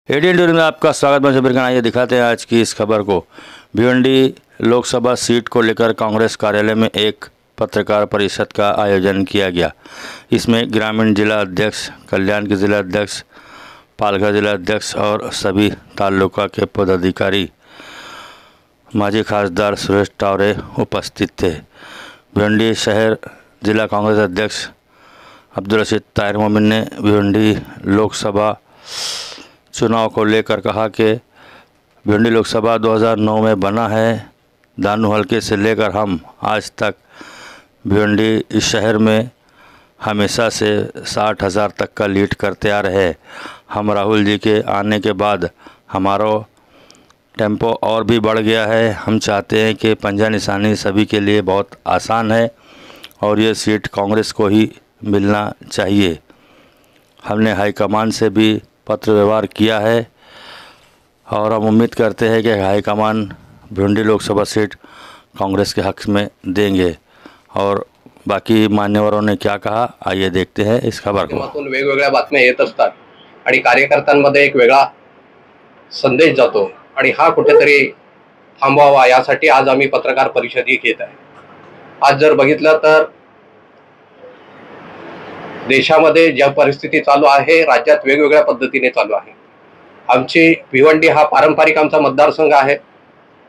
ADN news में आपका स्वागत। मैं शबीर खान। आइए दिखाते हैं आज की इस खबर को। भिवंडी लोकसभा सीट को लेकर कांग्रेस कार्यालय में एक पत्रकार परिषद का आयोजन किया गया। इसमें ग्रामीण जिला अध्यक्ष, कल्याण के जिला अध्यक्ष, पालघर जिला अध्यक्ष और सभी तालुका के पदाधिकारी, माजी खासदार सुरेश टावरे उपस्थित थे। भिवंडी शहर जिला कांग्रेस अध्यक्ष अब्दुल रशीद ताहिर मोमिन ने भिवंडी लोकसभा चुनाव को लेकर कहा कि भिवंडी लोकसभा 2009 में बना है। दानू हल्के से लेकर हम आज तक भिवंडी इस शहर में हमेशा से 60,000 तक का लीड करते आ रहे। हम राहुल जी के आने के बाद हमारा टेम्पो और भी बढ़ गया है। हम चाहते हैं कि पंजा निशानी सभी के लिए बहुत आसान है और ये सीट कांग्रेस को ही मिलना चाहिए। हमने हाईकमान से भी पत्र व्यवहार किया है और हम उम्मीद करते हैं कि हाईकमान भिवंडी लोकसभा सीट कांग्रेस के हक़ में देंगे। और बाकी मान्यवरों ने क्या कहा, आइए देखते हैं इस खबर को। वेगवेगळ्या बातम्या येत असतात आणि कार्यकर्त्यांमध्ये एक वेगळा संदेश जातो आणि हा कुठेतरी थांबवावा यासाठी आज आम्ही पत्रकार परिषद घेत आहे। आज जर बघितलं तर देशामध्ये ज्या परिस्थिती चालू आहे, राज्यात वेगवेगळ्या पद्धतीने चालू आहे। आमची भिवंडी हा पारंपरिक आमचा मतदारसंघ आहे।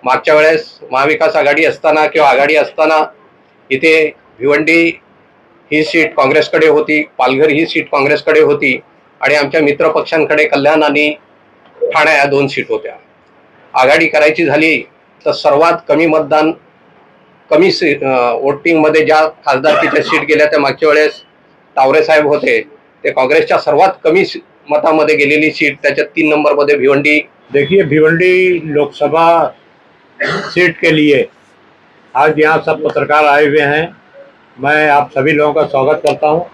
मागच्या वेळेस महाविकास आघाडी असताना किंवा आघाडी असताना इथे भिवंडी ही सीट काँग्रेसकडे होती, पालघर ही सीट काँग्रेसकडे होती आणि आमच्या मित्र पक्षांकडे कल्याण आणि ठाणे या 2 सीट होत्या। आघाडी करायची झाली तर सर्वात कमी मतदान, कमी वोटिंग मध्ये ज्या खासदारकीच्या सीट गेल्या त्या मागच्या वेळेस टावरे साहेब होते, ते काँग्रेसच्या सर्वात कमी मतामध्ये गेलेली सीट, त्याच्या 3 नंबर मध्ये भिवंडी। देखिए, भिवंडी लोकसभा सीट के लिए आज यहाँ सब पत्रकार आए हुए हैं। मैं आप सभी लोगों का स्वागत करता हूँ।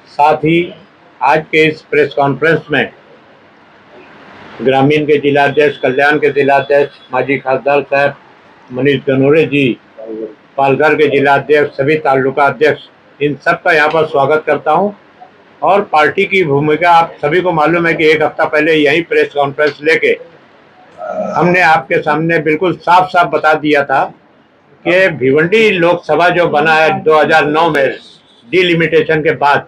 साथ ही आज के इस प्रेस कॉन्फ्रेंस में ग्रामीण के जिलाध्यक्ष, कल्याण के जिलाध्यक्ष, माजी खासदार साहब मनीष गनोरे जी, पालघर के जिलाध्यक्ष, सभी तालुका अध्यक्ष, इन सब का यहाँ पर स्वागत करता हूँ। और पार्टी की भूमिका आप सभी को मालूम है कि 1 हफ्ता पहले यही प्रेस कॉन्फ्रेंस लेके हमने आपके सामने बिल्कुल साफ साफ बता दिया था कि भिवंडी लोकसभा जो बना है 2009 में डिलिमिटेशन के बाद,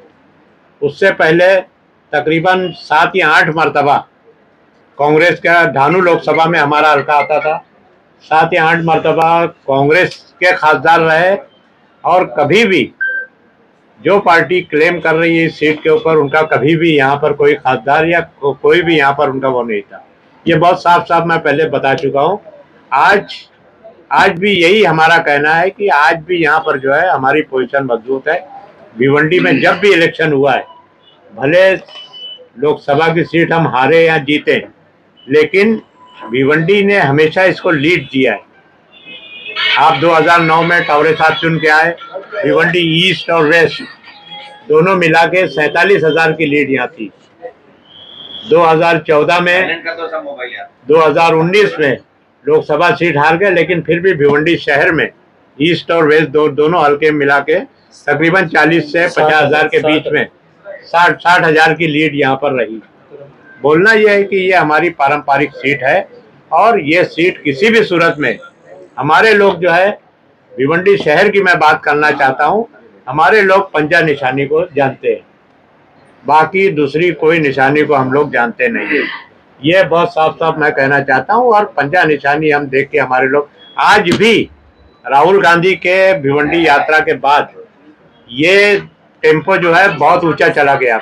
उससे पहले तकरीबन 7 या 8 मरतबा कांग्रेस का धानू लोकसभा में हमारा हल्का आता था। 7 या 8 मरतबा कांग्रेस के खासदार रहे और कभी भी जो पार्टी क्लेम कर रही है इस सीट के ऊपर, उनका कभी भी यहाँ पर कोई खासदार या कोई भी यहाँ पर उनका वो नहीं था। ये बहुत साफ साफ मैं पहले बता चुका हूँ। आज भी यही हमारा कहना है कि आज भी यहाँ पर जो है हमारी पोजीशन मजबूत है। भिवंडी में जब भी इलेक्शन हुआ है, भले लोकसभा की सीट हम हारे या जीते, लेकिन भिवंडी ने हमेशा इसको लीड दिया है। आप 2009 में टावरे साहब चुन के आए, भिवंडी ईस्ट और वेस्ट दोनों मिला के 47,000 की लीड यहाँ थी। 2014 में, 2019 में लोकसभा सीट हार गए, लेकिन फिर भी भिवंडी शहर में ईस्ट और वेस्ट दोनों हल्के मिला के तकरीबन 40 से 50,000 के बीच में 60,000 की लीड यहाँ पर रही। बोलना यह है कि ये हमारी पारंपरिक सीट है और ये सीट किसी भी सूरत में हमारे लोग जो है, भिवंडी शहर की मैं बात करना चाहता हूँ, हमारे लोग पंजा निशानी को जानते हैं, बाकी दूसरी कोई निशानी को हम लोग जानते नहीं। ये बहुत साफ साफ मैं कहना चाहता हूँ। और पंजा निशानी हम देख के हमारे लोग, आज भी राहुल गांधी के भिवंडी यात्रा के बाद ये टेम्पो जो है बहुत ऊंचा चला गया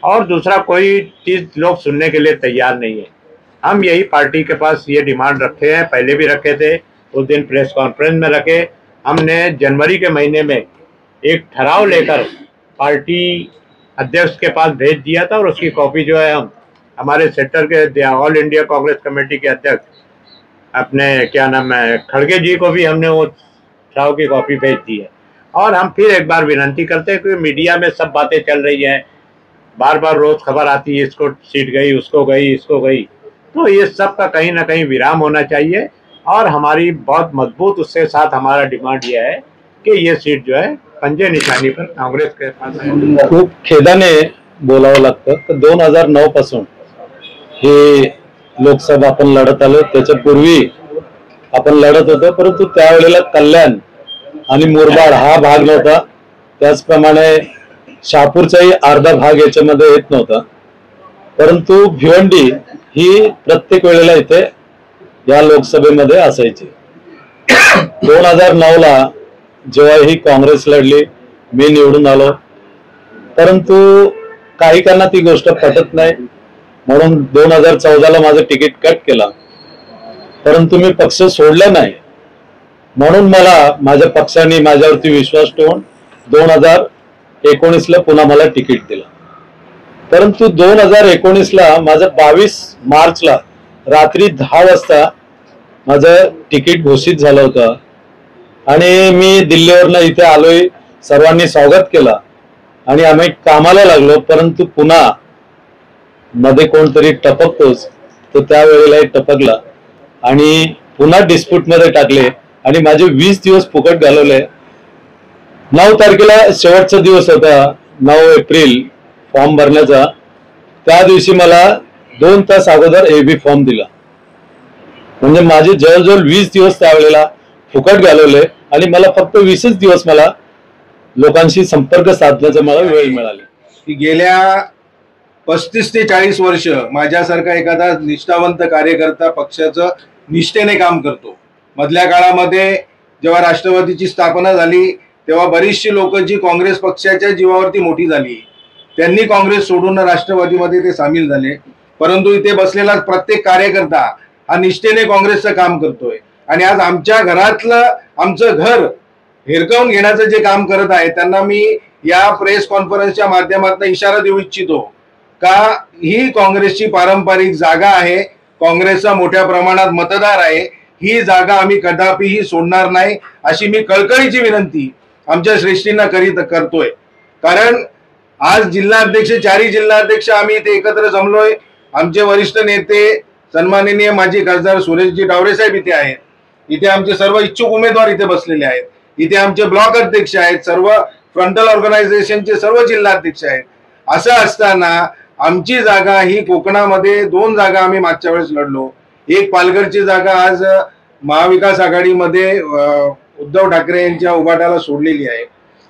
और दूसरा कोई चीज लोग सुनने के लिए तैयार नहीं है। हम यही पार्टी के पास ये डिमांड रखे हैं, पहले भी रखे थे, उस दिन प्रेस कॉन्फ्रेंस में रखे। हमने जनवरी के महीने में एक ठहराव लेकर पार्टी अध्यक्ष के पास भेज दिया था और उसकी कॉपी जो है हम हमारे सेक्टर के ऑल इंडिया कांग्रेस कमेटी के अध्यक्ष अपने क्या नाम है खड़गे जी को भी हमने वो ठहराव की कॉपी भेज दी है। और हम फिर एक बार विनती करते हैं कि मीडिया में सब बातें चल रही हैं, बार बार रोज खबर आती है, इसको सीट गई, उसको गई, इसको गई, तो ये सब का कहीं ना कहीं विराम होना चाहिए। और हमारी बहुत मजबूत उसके साथ हमारा डिमांड यह है कि ये सीट जो है पंजे निशाणी पर काँग्रेस के पास आहे। खूप खेदाने बोलावं लागतं तर 2009 पासून हे लोकसभा आपण लढत आलो, त्याच्यापूर्वी आपण लढत होतो, परंतु त्यावेळेला कल्याण आणि मुरबाड हा भाग नव्हता, त्याचप्रमाणे शहापूरचाही अर्धा भाग याच्यामध्ये येत नव्हता, परंतु भिवंडी ही प्रत्येक वेळेला इथे या लोकसभेमध्ये असायची। 2009 ला जेव्हा ही काँग्रेस लढली, मी निवडून आलो, परंतु काही कारणा ती गोष्ट पटत नाही, म्हणून 2014 ला माझं तिकीट कट केला, परंतु मी पक्ष सोडला नाही, म्हणून मला माझ्या पक्षाने माझ्यावरती विश्वास ठेवून 2019 ला पुन्हा मला तिकीट दिलं। परंतु 2019 ला माझं 22 मार्चला रात्री 10 वाजता माझं तिकीट घोषित झालं होतं आणि मी दिल्लीवरनं इथे आलोय, सर्वांनी स्वागत केलं आणि आम्ही कामाला लागलो, परंतु पुन्हा मध्ये कोणतरी टपकतोच, तो त्यावेळेला टपकला आणि पुन्हा डिस्प्यूट मध्ये टाकले आणि माझे 20 दिवस फुकट घालवले। 9 तारखेला शेवटचा दिवस होता, 9 एप्रिल फॉर्म भरण्याचा, त्या दिवशी मला 2 तास अगोदर एबी फॉर्म दिला, म्हणजे माझे जवळजवळ 20 दिवस त्यावेळेला फुकट घालवले आणि मला फक्त 20च दिवस मला लोकांशी संपर्क साधण्याचा मला वेळ मिळाली। की गेल्या 35 ते 40 वर्ष माझ्यासारखा एखादा निष्ठावंत कार्यकर्ता पक्षाचं निष्ठेने काम करतो। मधल्या काळामध्ये जेव्हा राष्ट्रवादीची स्थापना झाली तेव्हा बरीचशी लोक जी काँग्रेस पक्षाच्या जीवावरती मोठी झाली, त्यांनी काँग्रेस सोडून राष्ट्रवादीमध्ये ते सामील झाले, परंतु इथे बसलेला प्रत्येक कार्यकर्ता हा निष्ठेने काँग्रेसचं काम करतोय आणि आज आमच्या घरातलं आमचं घर हिरकावून घेण्याचं जे काम करत आहे त्यांना मी या प्रेस कॉन्फरन्सच्या माध्यमातून इशारा देऊ इच्छितो का ही काँग्रेसची पारंपरिक जागा आहे, काँग्रेसचा मोठ्या प्रमाणात मतदार आहे, ही जागा आम्ही कदापिही सोडणार नाही अशी मी कळकळीची विनंती आमच्या श्रेष्ठींना करतोय। कारण आज जिल्हाध्यक्ष, 4 जिल्हाध्यक्ष आम्ही इथे एकत्र जमलोय। आमचे वरिष्ठ नेते सन्माननीय माजी खासदार सुरेशजी टावरे साहेब इथे आहेत, इथे आमचे सर्व इच्छुक उमेदवार इथे बसलेले आहेत, इथे आमचे ब्लॉक अध्यक्ष आहेत, सर्व फ्रंटल ऑर्गनायझेशनचे सर्व जिल्हाध्यक्ष आहेत। असं असताना आमची जागा ही कोकणामध्ये 2 जागा आम्ही मागच्या वेळेस लढलो, एक पालघरची जागा आज महाविकास आघाडीमध्ये उद्धव ठाकरे यांच्या उभाटाला सोडलेली आहे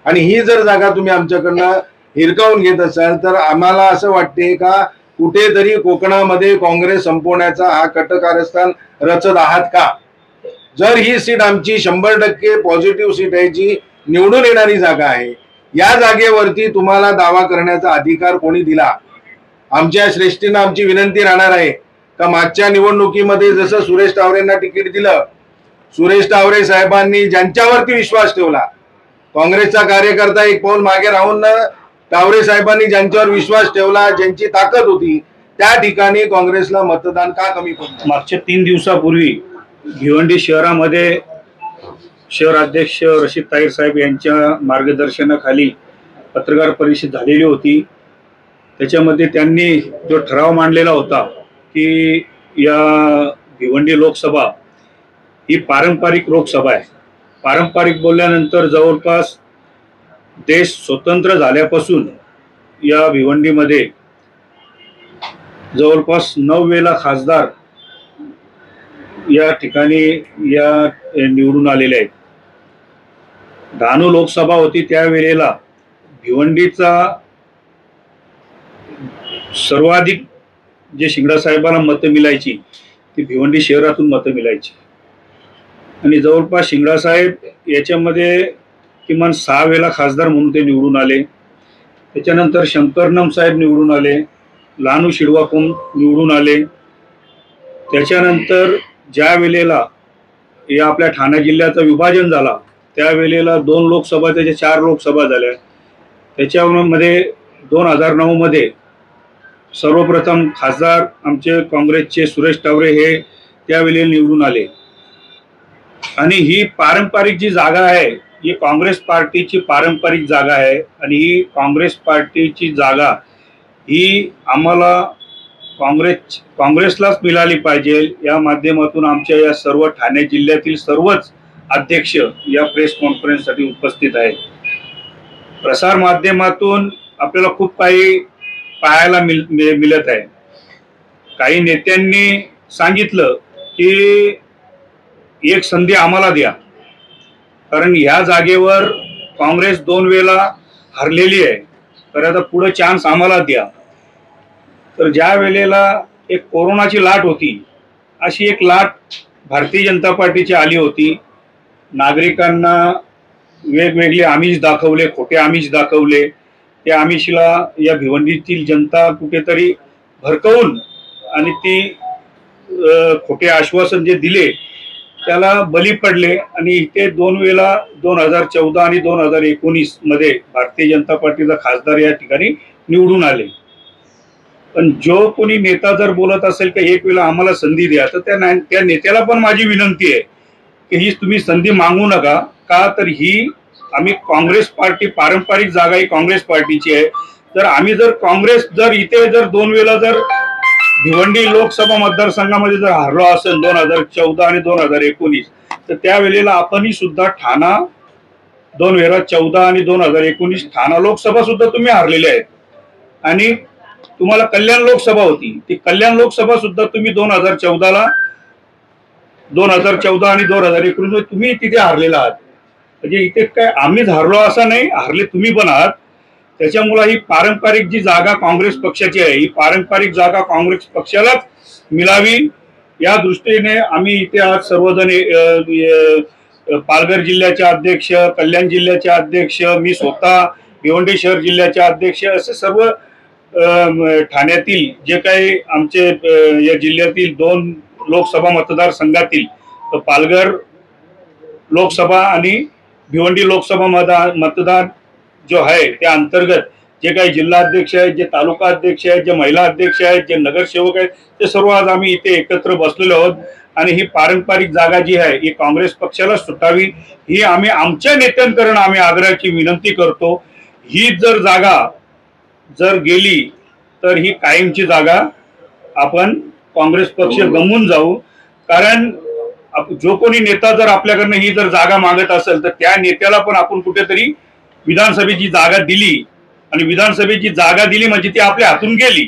आणि ही जर जागा तुम्ही आमच्याकडनं हिरकावून घेत असाल तर आम्हाला असं वाटते का कुठेतरी कोकणामध्ये काँग्रेस संपवण्याचा हा कटकारस्थान रचत आहात का? जर ही सीट आमची 100% पॉझिटिव्ह सीट आहे, जी निवडून येणारी जागा आहे, या जागेवरती तुम्हाला दावा करण्याचा अधिकार कोणी दिला? आमच्या श्रेष्ठींना आमची विनंती राहणार आहे का मागच्या निवडणुकीमध्ये जसं सुरेश टावरेंना तिकीट दिलं, सुरेश टावरे साहेबांनी ज्यांच्यावरती विश्वास ठेवला, काँग्रेसचा कार्यकर्ता एक पाऊल मागे राहून टावरे साहेबांनी ज्यांच्यावर विश्वास ठेवला, ज्यांची ताकद होती, त्या ठिकाणी काँग्रेसला मतदान का कमी पडलं? मागच्या 3 दिवसापूर्वी भिवंडी शहरामध्ये शहराध्यक्ष रशीद ताहिर साहेब यांच्या मार्गदर्शनाखाली पत्रकार परिषद झालेली होती। त्याच्यामध्ये त्यांनी जो ठराव मांडलेला होता की या भिवंडी लोकसभा ही पारंपरिक लोकसभा आहे। पारंपरिक बोलल्यानंतर जवळपास देश स्वतंत्र झाल्यापासून या भिवंडीमध्ये जवळपास 9 वेळा खासदार या ठिकाणी या निवडून आलेले आहेत। 96 लोकसभा होती त्यावेळेला भिवंडीचा सर्वाधिक जे शिंगडा साहेबांना मतं मिळायची ती भिवंडी शहरातून मतं मिळायची आणि जवळपास शिंगडा साहेब याच्यामध्ये किमान 6 वेळा खासदार म्हणून ते निवडून आले। त्याच्यानंतर शंकरनम साहेब निवडून आले, लानू शिडवाकोम निवडून आले। त्याच्यानंतर ज्या वेळेला या आपल्या ठाणे जिल्ह्याचं विभाजन झाला त्यावेळेला 2 लोकसभा त्याच्या 4 लोकसभा झाल्या। त्याच्यामध्ये 2009 मध्ये सर्वप्रथम खासदार आमचे काँग्रेसचे सुरेश टावरे हे त्यावेळेला निवडून आले आणि ही पारंपरिक जी जागा आहे ही काँग्रेस पार्टीची पारंपरिक जागा आहे आणि ही काँग्रेस पार्टीची जागा ही आम्हाला काँग्रेसलाच मिळाली पाहिजे। या माध्यमातून आमच्या या सर्व ठाणे जिल्ह्यातील सर्वच अध्यक्ष या प्रेस कॉन्फरन्ससाठी उपस्थित आहेत। प्रसार माध्यमातून आपल्याला खूप काही पाहायला मिळत आहे। काही नेत्यांनी सांगितलं की एक संधी आम्हाला द्या, कारण ह्या जागेवर काँग्रेस 2 वेळा हरलेली आहे, तर आता पुढे चान्स आम्हाला द्या. तर ज्या वेळेला एक कोरोनाची लाट होती, अशी एक लाट भारतीय जनता पार्टीची आली होती. नागरिकांना वेगवेगळे आमिष दाखवले, खोटे आमिष दाखवले. त्या आमिषला या भिवंडीतील जनता कुठेतरी भरकवून आणि ती खोटे आश्वासन जे दिले त्याला बली पडले आणि इथे 2 वेळा 2014 आणि 2019 मध्ये भारतीय जनता पार्टीचा खासदार या ठिकाणी निवडून आले. पण जो कोणी नेता जर बोलत असेल की एक वेळा आम्हाला संधी द्या, तर त्या नेत्याला पण माझी विनंती आहे की ही तुम्ही संधी मागू नका. का तर ही आम्ही काँग्रेस पार्टी, पारंपरिक जागा ही काँग्रेस पार्टीची आहे. तर आम्ही जर काँग्रेस जर इथे जर 2 वेळा जर भिवंडी लोकसभा मतदारसंघामध्ये जर हरलो असेल 2014 आणि 2019, तर त्यावेळेला आपणही सुद्धा ठाणा 2014 आणि 2019 ठाणा लोकसभा सुद्धा तुम्ही हरलेले आहेत. आणि तुम्हाला कल्याण लोकसभा होती, ती कल्याण लोकसभा सुद्धा तुम्ही 2014 आणि 2019 तुम्ही तिथे हरलेला आहात. म्हणजे इथे काय आम्हीच हरलो असं नाही, हरले तुम्ही पण आहात. त्याच्यामुळे ही पारंपरिक जी जागा काँग्रेस पक्षाची आहे, ही पारंपरिक जागा काँग्रेस पक्षालाच मिळावी या दृष्टीने आम्ही इथे आज सर्वजण पालघर जिल्ह्याचे अध्यक्ष, कल्याण जिल्ह्याचे अध्यक्ष, मी स्वतः भिवंडी शहर जिल्ह्याचे अध्यक्ष, असे सर्व ठाण्यातील जे काही आमचे या जिल्ह्यातील 2 लोकसभा मतदारसंघातील पालघर लोकसभा आणि भिवंडी लोकसभा मतदान जो आहे त्या अंतर्गत जे काही जिल्हाध्यक्ष आहेत, जे तालुका अध्यक्ष आहेत, जे महिला अध्यक्ष आहेत, जे नगरसेवक आहेत, ते सर्व आज आम्ही इथे एकत्र बसलेलो आहोत. आणि ही पारंपरिक जागा जी आहे ही काँग्रेस पक्षाला सुटावी ही आम्ही आमच्या नेत्यांकडून आम्ही आग्रहाची विनंती करतो. ही जर जागा जर गेली तर ही कायमची जागा आपण काँग्रेस पक्ष गमवून जाऊ. कारण जो कोणी नेता जर आपल्याकडनं ही जर जागा मागत असेल तर त्या नेत्याला पण आपण कुठेतरी विधानसभेची जागा दिली, आणि विधानसभेची जागा दिली म्हणजे ती आपल्या हातून गेली.